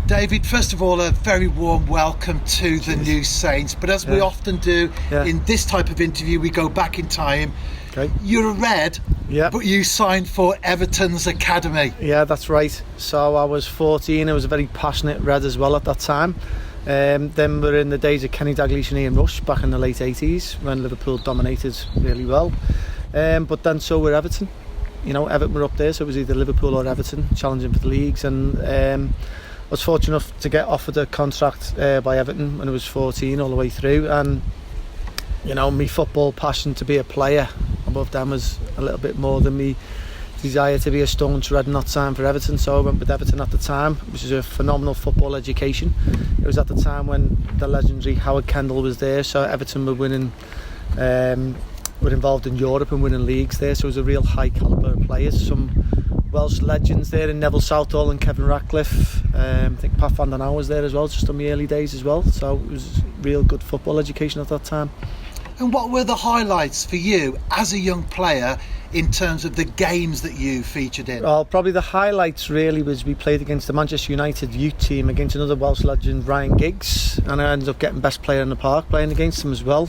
David, first of all, a very warm welcome to the New Saints. But as we often do in this type of interview, we go back in time. Okay. You're a Red, but you signed for Everton's academy. Yeah, that's right. So I was 14. I was a very passionate Red as well at that time. Then we're in the days of Kenny Dalglish and Ian Rush back in the late 80s when Liverpool dominated really well. But then so were Everton. You know, Everton were up there, so it was either Liverpool or Everton challenging for the leagues. And I was fortunate enough to get offered a contract by Everton when I was 14 all the way through. And, you know, my football passion to be a player above them was a little bit more than me desire to be a staunch Red and not sign for Everton. So I went with Everton at the time, which was a phenomenal football education. It was at the time when the legendary Howard Kendall was there, so Everton were winning, were involved in Europe and winning leagues there, so it was a real high calibre of players. Some Welsh legends there in Neville Southall and Kevin Ratcliffe. I think Pat van den Hauwe was there as well, just on the early days as well. So it was real good football education at that time. And what were the highlights for you as a young player in terms of the games that you featured in? Well, probably the highlights really was we played against the Manchester United youth team against another Welsh legend, Ryan Giggs, and I ended up getting best player in the park playing against him as well.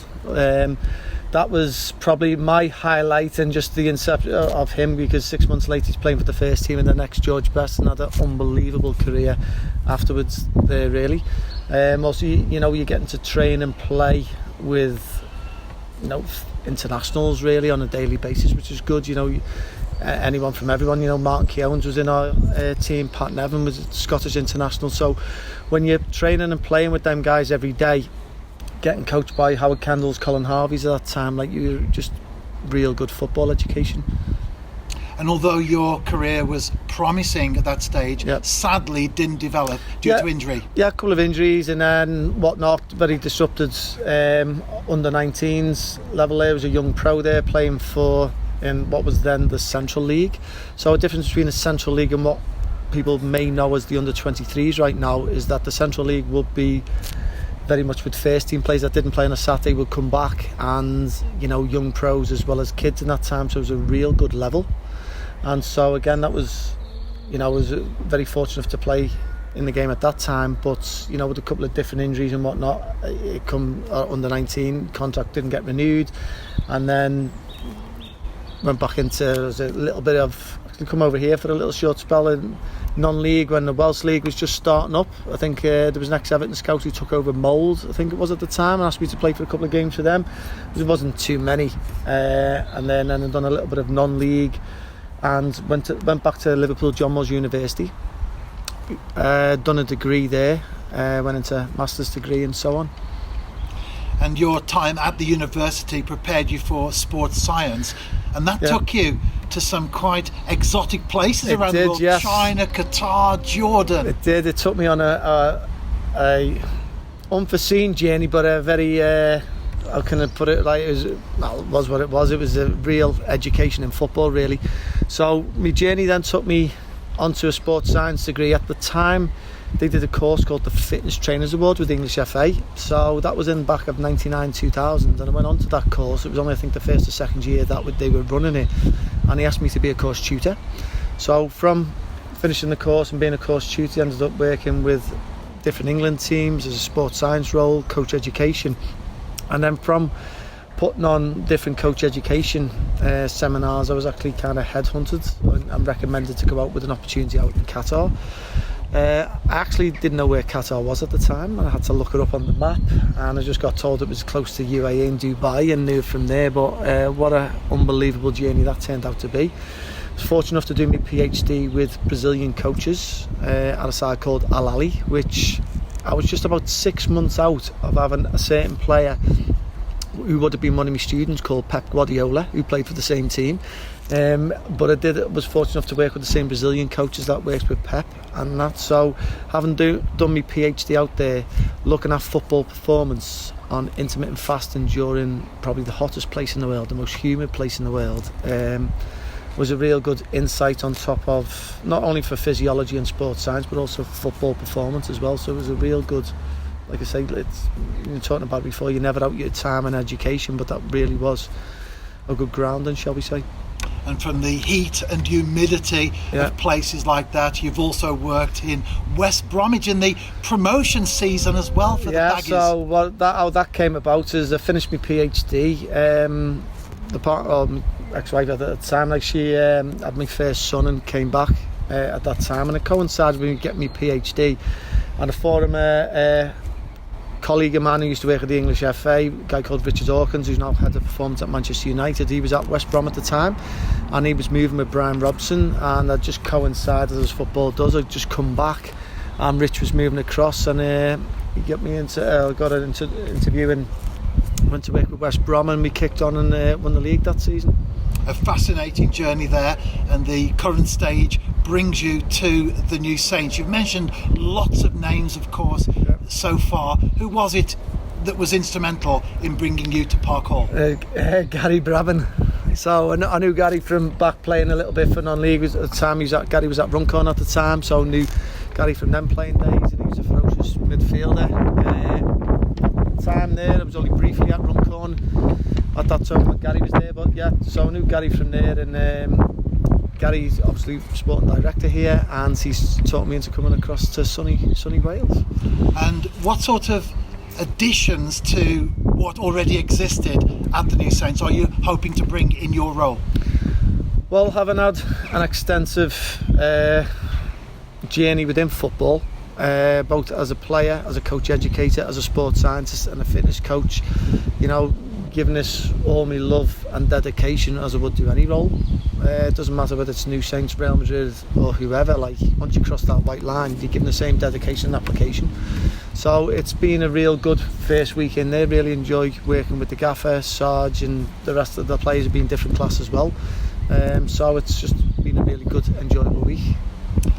That was probably my highlight, and just the inception of him, because 6 months later he's playing for the first team in the next George Best and had an unbelievable career afterwards there really. Also, you know, you're getting to train and play with, you know, internationals really on a daily basis, which is good. You know, anyone from everyone. You know, Martin Keowns was in our team, Pat Nevin was a Scottish international. So when you're training and playing with them guys every day, getting coached by Howard Kendalls, Colin Harveys at that time, like, you're just real good football education. And although your career was promising at that stage, sadly didn't develop due to injury. Yeah, a couple of injuries and then whatnot, very disrupted under 19s level there. Was a young pro there playing for in what was then the Central League. So a difference between the Central League and what people may know as the under 23s right now is that the Central League would be very much with first team players that didn't play on a Saturday would come back, and, you know, young pros as well as kids in that time. So it was a real good level. And so again, that was, you know, I was very fortunate to play in the game at that time, but, you know, with a couple of different injuries and whatnot, it come under 19 contract didn't get renewed, and then went back into a little bit of, I come over here for a little short spell in non-league when the Welsh League was just starting up. I think there was an ex-Everton scout who took over Mould, I think it was at the time, and asked me to play for a couple of games for them. There wasn't too many, and then I'd done a little bit of non-league and went back to Liverpool John Moores University, done a degree there, went into master's degree and so on. And your time at the university prepared you for sports science, and that took you to some quite exotic places around the world. Yes. China, Qatar, Jordan. It did. It took me on a unforeseen journey, but a very how can I put it, like, it was what it was. It was a real education in football really. So my journey then took me onto a sports science degree. At the time they did a course called the Fitness Trainers Award with the English FA, so that was in the back of 99-2000, and I went on to that course. It was only, I think, the first or second year that they were running it, and he asked me to be a course tutor. So from finishing the course and being a course tutor, I ended up working with different England teams as a sports science role, coach education, and then from putting on different coach education seminars, I was actually kind of headhunted and recommended to go out with an opportunity out in Qatar. I actually didn't know where Qatar was at the time, and I had to look it up on the map, and I just got told it was close to UAE and Dubai, and knew from there. But what an unbelievable journey that turned out to be. I was fortunate enough to do my PhD with Brazilian coaches at a side called Al Ahly, which I was just about 6 months out of having a certain player who would have been one of my students called Pep Guardiola, who played for the same team. But I was fortunate enough to work with the same Brazilian coaches that worked with Pep and that. So having done my PhD out there, looking at football performance on intermittent fasting during probably the hottest place in the world, the most humid place in the world, was a real good insight on top of, not only for physiology and sports science, but also football performance as well. So it was a real good, like I say, it's, you were talking about before, you never out your time in education, but that really was a good grounding, shall we say. and from the heat and humidity of places like that. You've also worked in West Bromwich in the promotion season as well for the Baggies. So how that came about is I finished my PhD. My ex-wife at the time, like, she had my first son and came back at that time, and it coincided with me getting my PhD. And I thought him a colleague of mine who used to work at the English FA, a guy called Richard Hawkins, who's now head of performance at Manchester United. He was at West Brom at the time, and he was moving with Brian Robson, and I just coincided, as football does. I'd just come back and Rich was moving across, and he got me into got an interview and went to work with West Brom, and we kicked on and won the league that season. A fascinating journey there, and the current stage brings you to the New Saints. You've mentioned lots of names, of course, so far. Who was it that was instrumental in bringing you to Park Hall? Gary Brabham. So I knew Gary from back playing a little bit for non-league at the time. Gary was at Runcorn at the time, so I knew Gary from them playing days, and he was a ferocious midfielder. Time there, I was only briefly at Runcorn at that time when Gary was there, but yeah, so I knew Gary from there, and Gary's obviously sporting director here, and he's taught me into coming across to sunny Wales. And what sort of additions to what already existed at the New Saints are you hoping to bring in your role? Well, having had an extensive journey within football, both as a player, as a coach educator, as a sports scientist and a fitness coach, you know, giving us all my love and dedication as I would do any role. It doesn't matter whether it's New Saints, Real Madrid or whoever. Like, once you cross that white line, you're given the same dedication and application. So it's been a real good first week in there. Really enjoyed working with the gaffer, Sarge, and the rest of the players have been different class as well. So it's just been a really good, enjoyable week.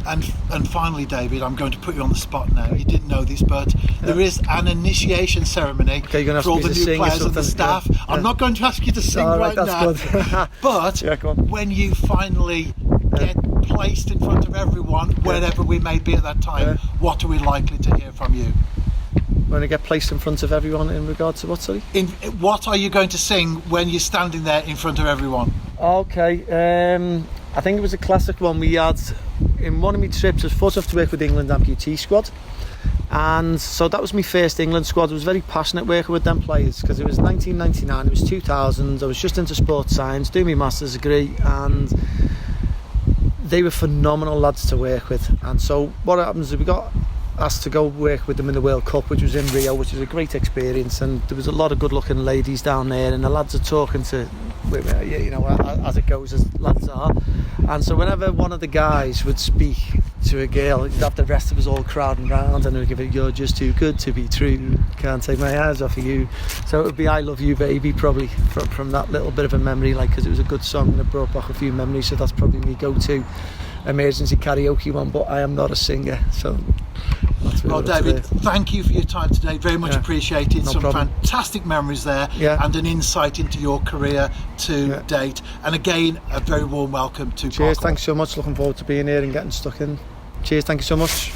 And finally, David, I'm going to put you on the spot now. You didn't know this, but there is an initiation ceremony for all the new players and the staff. Yeah. I'm not going to ask you to sing right now, but when you finally get placed in front of everyone, wherever we may be at that time, what are we likely to hear from you? When I get placed in front of everyone in regard to what, sorry? What are you going to sing when you're standing there in front of everyone? Okay, I think it was a classic one we had in one of my trips. I was fortunate to work with the England amputee squad, and so that was my first England squad. I was very passionate working with them players because it was 1999, it was 2000, I was just into sports science, doing my master's degree, and they were phenomenal lads to work with. And so what happens is we got asked to go work with them in the World Cup, which was in Rio, which was a great experience, and there was a lot of good looking ladies down there, and the lads are talking to, you know, as it goes, as lads are. And so whenever one of the guys would speak to a girl, you'd have the rest of us all crowding round, and they'd give it, "You're just too good to be true, can't take my eyes off of you." So it would be "I Love You Baby," probably from that little bit of a memory, like, because it was a good song and it brought back a few memories. So that's probably my go-to emergency karaoke one, but I am not a singer, so well, David, thank you for your time today. Very much appreciated. No Some problem. Fantastic memories there, and an insight into your career to date. And again, a very warm welcome to Park Hall. Cheers, thanks so much. Looking forward to being here and getting stuck in. Cheers, thank you so much.